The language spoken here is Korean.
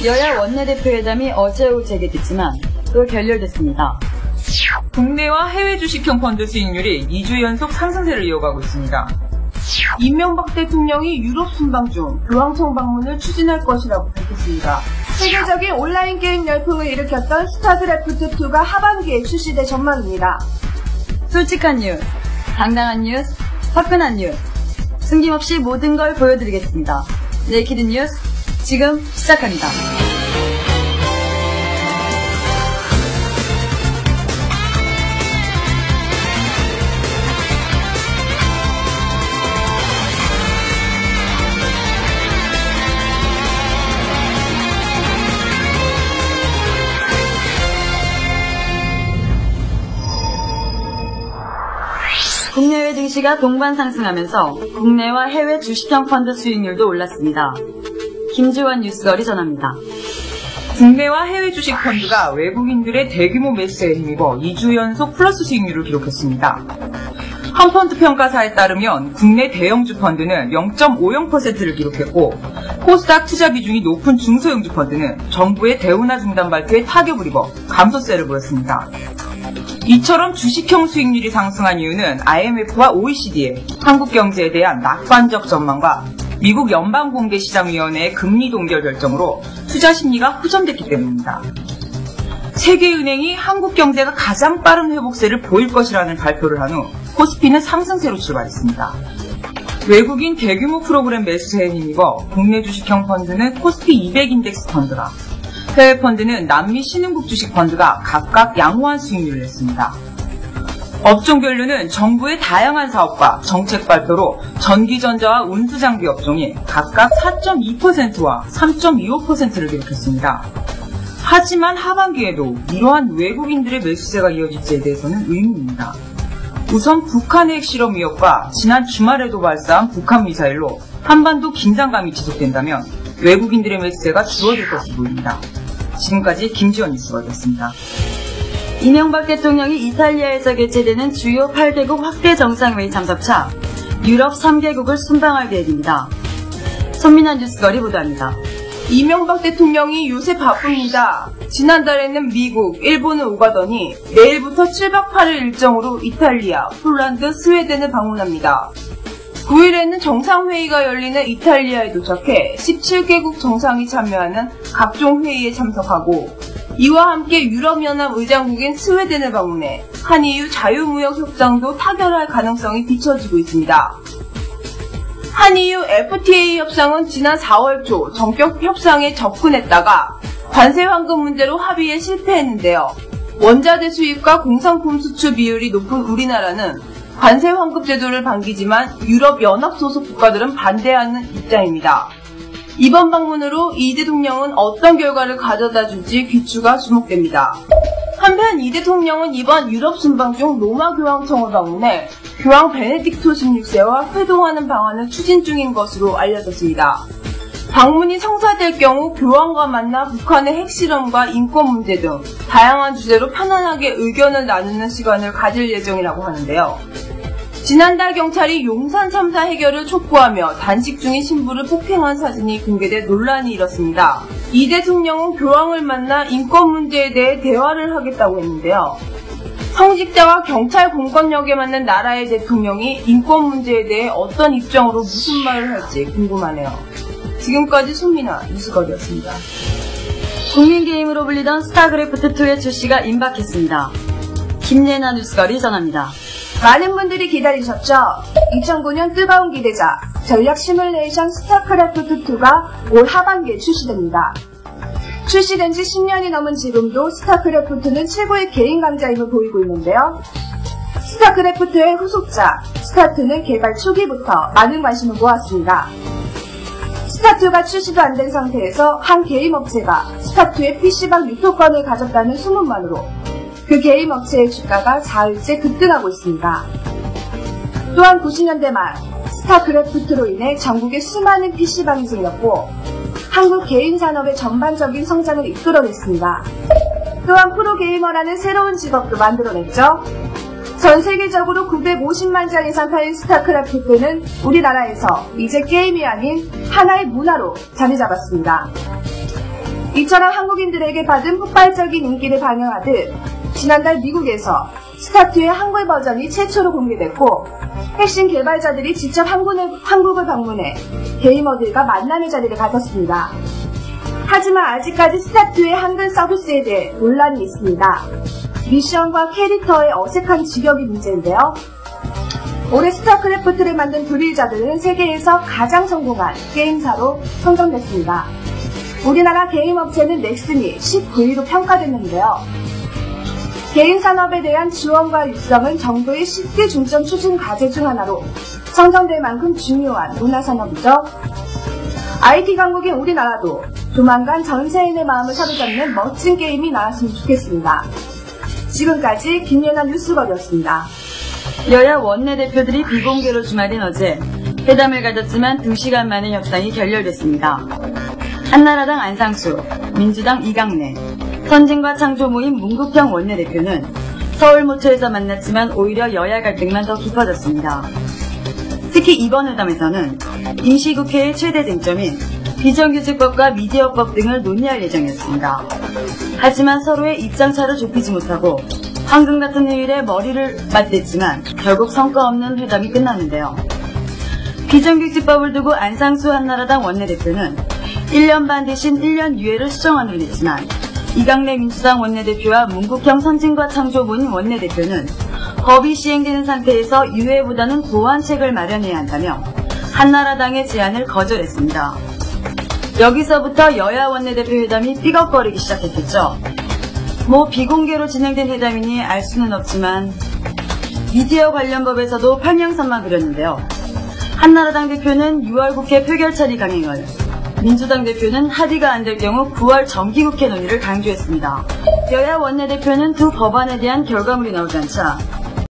여야 원내대표회담이 어제 오후 재개됐지만 또 결렬됐습니다. 국내와 해외 주식형 펀드 수익률이 2주 연속 상승세를 이어가고 있습니다. 이명박 대통령이 유럽 순방 중 교황청 방문을 추진할 것이라고 밝혔습니다. 세계적인 온라인 게임 열풍을 일으켰던 스타크래프트2가 하반기에 출시될 전망입니다. 솔직한 뉴스, 당당한 뉴스, 화끈한 뉴스, 숨김없이 모든 걸 보여드리겠습니다. 네이키드 뉴스 지금 시작합니다. 국내외 증시가 동반 상승하면서 국내와 해외 주식형 펀드 수익률도 올랐습니다. 김주원 뉴스거리 전합니다. 국내와 해외 주식 펀드가 외국인들의 대규모 매수에 힘입어 2주 연속 플러스 수익률을 기록했습니다. 한 펀드 평가사에 따르면 국내 대형주 펀드는 0.50%를 기록했고 코스닥 투자 비중이 높은 중소형주 펀드는 정부의 대운하 중단 발표에 타격을 입어 감소세를 보였습니다. 이처럼 주식형 수익률이 상승한 이유는 IMF와 OECD의 한국 경제에 대한 낙관적 전망과 미국 연방공개시장위원회의 금리 동결 결정으로 투자 심리가 호전됐기 때문입니다. 세계은행이 한국 경제가 가장 빠른 회복세를 보일 것이라는 발표를 한 후 코스피는 상승세로 출발했습니다. 외국인 대규모 프로그램 매수세에 힘입어 국내 주식형 펀드는 코스피 200 인덱스 펀드가, 해외 펀드는 남미 신흥국 주식 펀드가 각각 양호한 수익률을 냈습니다. 업종별로는 정부의 다양한 사업과 정책 발표로 전기전자와 운수장비 업종이 각각 4.2%와 3.25%를 기록했습니다. 하지만 하반기에도 이러한 외국인들의 매수세가 이어질지에 대해서는 의문입니다. 우선 북한의 핵실험 위협과 지난 주말에도 발사한 북한 미사일로 한반도 긴장감이 지속된다면 외국인들의 매수세가 줄어들 것으로 보입니다. 지금까지 김지원 뉴스거리였습니다. 이명박 대통령이 이탈리아에서 개최되는 주요 8개국 확대 정상회의 참석차 유럽 3개국을 순방할 계획입니다. 손민아 뉴스거리 보도합니다. 이명박 대통령이 요새 바쁩니다. 지난달에는 미국, 일본을 오가더니 내일부터 7박 8일 일정으로 이탈리아, 폴란드, 스웨덴을 방문합니다. 9일에는 정상회의가 열리는 이탈리아에 도착해 17개국 정상이 참여하는 각종 회의에 참석하고 이와 함께 유럽연합 의장국인 스웨덴을 방문해 한EU 자유무역 협상도 타결할 가능성이 비춰지고 있습니다. 한EU FTA 협상은 지난 4월 초 전격 협상에 접근했다가 관세 환급 문제로 합의에 실패했는데요. 원자재 수입과 공산품 수출 비율이 높은 우리나라는 관세 환급 제도를 반기지만 유럽 연합 소속 국가들은 반대하는 입장입니다. 이번 방문으로 이 대통령은 어떤 결과를 가져다 줄지 귀추가 주목됩니다. 한편 이 대통령은 이번 유럽 순방 중 로마 교황청을 방문해 교황 베네딕토 16세와 회동하는 방안을 추진 중인 것으로 알려졌습니다. 방문이 성사될 경우 교황과 만나 북한의 핵실험과 인권 문제 등 다양한 주제로 편안하게 의견을 나누는 시간을 가질 예정이라고 하는데요. 지난달 경찰이 용산 참사 해결을 촉구하며 단식 중인 신부를 폭행한 사진이 공개돼 논란이 일었습니다. 이 대통령은 교황을 만나 인권 문제에 대해 대화를 하겠다고 했는데요. 성직자와 경찰 공권력에 맞는 나라의 대통령이 인권 문제에 대해 어떤 입장으로 무슨 말을 할지 궁금하네요. 지금까지 손민아 뉴스거리였습니다. 국민게임으로 불리던 스타크래프트2의 출시가 임박했습니다. 김예나 뉴스거리 전합니다. 많은 분들이 기다리셨죠? 2009년 뜨거운 기대작 전략 시뮬레이션 스타크래프트2가 올 하반기에 출시됩니다. 출시된 지 10년이 넘은 지금도 스타크래프트는 최고의 개인 강자임을 보이고 있는데요. 스타크래프트의 후속작 스타2는 개발 초기부터 많은 관심을 모았습니다. 스타2가 출시도 안 된 상태에서 한 게임 업체가 스타2의 PC방 유통권을 가졌다는 소문만으로 그 게임 업체의 주가가 4일째 급등하고 있습니다. 또한 90년대 말 스타크래프트로 인해 전국에 수많은 PC방이 생겼고 한국 게임 산업의 전반적인 성장을 이끌어냈습니다. 또한 프로게이머라는 새로운 직업도 만들어냈죠. 전 세계적으로 950만 장 이상 팔린 스타크래프트는 우리나라에서 이제 게임이 아닌 하나의 문화로 자리 잡았습니다. 이처럼 한국인들에게 받은 폭발적인 인기를 반영하듯 지난달 미국에서 스타트의 한글 버전이 최초로 공개됐고 핵심 개발자들이 직접 한국을 방문해 게이머들과 만남의 자리를 가졌습니다. 하지만 아직까지 스타트의 한글 서비스에 대해 논란이 있습니다. 미션과 캐릭터의 어색한 직역이 문제인데요. 올해 스타크래프트를 만든 불의자들은 세계에서 가장 성공한 게임사로 선정됐습니다. 우리나라 게임 업체는 넥슨이 19위로 평가됐는데요. 게임 산업에 대한 지원과 육성은 정부의 10개 중점 추진 과제 중 하나로 선정될 만큼 중요한 문화산업이죠. IT 강국인 우리나라도 조만간 전 세인의 마음을 사로잡는 멋진 게임이 나왔으면 좋겠습니다. 지금까지 김연아 뉴스거리였습니다. 여야 원내대표들이 비공개로 주말인 어제 회담을 가졌지만 2시간 만에 협상이 결렬됐습니다. 한나라당 안상수, 민주당 이강래, 선진과 창조 모임 문국평 원내대표는 서울모처에서 만났지만 오히려 여야 갈등만 더 깊어졌습니다. 특히 이번 회담에서는 임시국회의 최대 쟁점인 비정규직법과 미디어법 등을 논의할 예정이었습니다. 하지만 서로의 입장차를 좁히지 못하고 황금 같은 휴일에 머리를 맞댔지만 결국 성과 없는 회담이 끝났는데요. 비정규직법을 두고 안상수 한나라당 원내대표는 1년 반 대신 1년 유예를 수정안을 냈지만 이강래 민주당 원내대표와 문국평 선진과 창조 모임 원내대표는 법이 시행되는 상태에서 유예보다는 보완책을 마련해야 한다며 한나라당의 제안을 거절했습니다. 여기서부터 여야 원내대표 회담이 삐걱거리기 시작했겠죠. 비공개로 진행된 회담이니 알 수는 없지만 미디어 관련 법에서도 판명선만 그렸는데요. 한나라당 대표는 6월 국회 표결 처리 강행을, 민주당 대표는 합의가 안 될 경우 9월 정기국회 논의를 강조했습니다. 여야 원내대표는 두 법안에 대한 결과물이 나오지 않자